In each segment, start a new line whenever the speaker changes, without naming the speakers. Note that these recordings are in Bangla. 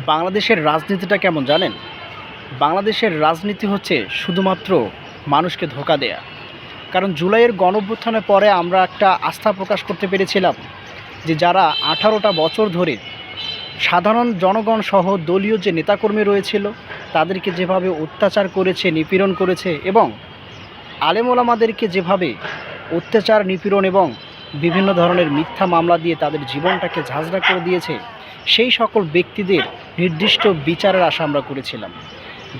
বাংলাদেশের রাজনীতিটা কেমন জানেন? বাংলাদেশের রাজনীতি হচ্ছে শুধুমাত্র মানুষকে ধোঁকা দেয়া। কারণ জুলাইয়ের গণঅভ্যুত্থানের পরে আমরা একটা আস্থা প্রকাশ করতে পেরেছিলাম যে যারা 18টা বছর ধরে সাধারণ জনগণ সহ দলীয় যে নেতাকর্মী রয়েছিল তাদেরকে যেভাবে অত্যাচার করেছে, নিপীড়ন করেছে এবং আলেম ওলামাদেরকে যেভাবে অত্যাচার, নিপীড়ন এবং বিভিন্ন ধরনের মিথ্যা মামলা দিয়ে তাদের জীবনটাকে ঝাঁঝরা করে দিয়েছে, সেই সকল ব্যক্তিদের নির্দিষ্ট বিচারের আশা আমরা করেছিলাম।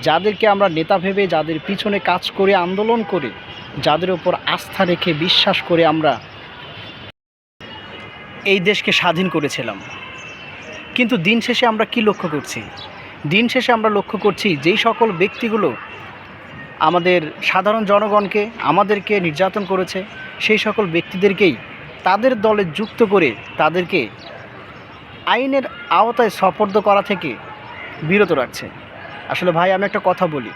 যাদেরকে আমরা নেতা ভেবে, যাদের পিছনে কাজ করে, আন্দোলন করে, যাদের ওপর আস্থা রেখে, বিশ্বাস করে আমরা এই দেশকে স্বাধীন করেছিলাম। কিন্তু দিন শেষে আমরা কি লক্ষ্য করছি? দিন শেষে আমরা লক্ষ্য করছি যেই সকল ব্যক্তিগুলো আমাদের সাধারণ জনগণকে, আমাদেরকে নির্যাতন করেছে, সেই সকল ব্যক্তিদেরকেই তাদের দলে যুক্ত করে তাদেরকে আইনের আওতায় সোপর্দ করা থেকে বিরত রাখছে। আসলে ভাই, আমি একটা কথা বলি,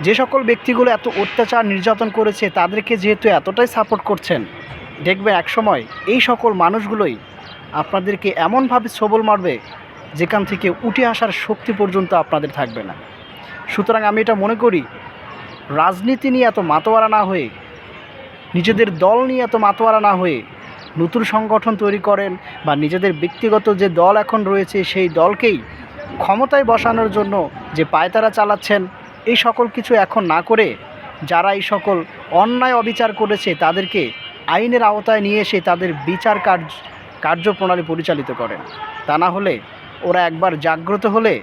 যে সকল ব্যক্তিগুলো এত অত্যাচার, নির্যাতন করেছে তাদেরকে যেহেতু এতটাই সাপোর্ট করছেন, দেখবে একসময় এই সকল মানুষগুলোই আপনাদেরকে এমনভাবে সবল মারবে যেখান থেকে উঠে আসার শক্তি পর্যন্ত আপনাদের থাকবে না। সুতরাং আমি এটা মনে করি, রাজনীতি নিয়ে এত মাতোয়ারা না হয়ে, নিজেদের দল নিয়ে এত মাতোয়ারা না হয়ে নতুন সংগঠন তৈরি করেন, বা নিজেদের ব্যক্তিগত যে দল এখন রয়েছে সেই দলকেই ক্ষমতায় বসানোর জন্য যে পায়তারা চালাচ্ছেন, এই সকল কিছু এখন না করে যারা এই সকল অন্যায় অবিচার করেছে তাদেরকে আইনের আওতায় নিয়ে এসে তাদের বিচার কার্যপ্রণালী পরিচালিত করেন। তা না হলে ওরা একবার জাগ্রত হলে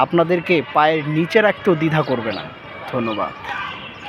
আপনাদেরকে পায়ের নিচে রাখতেও দ্বিধা করবে না। ধন্যবাদ।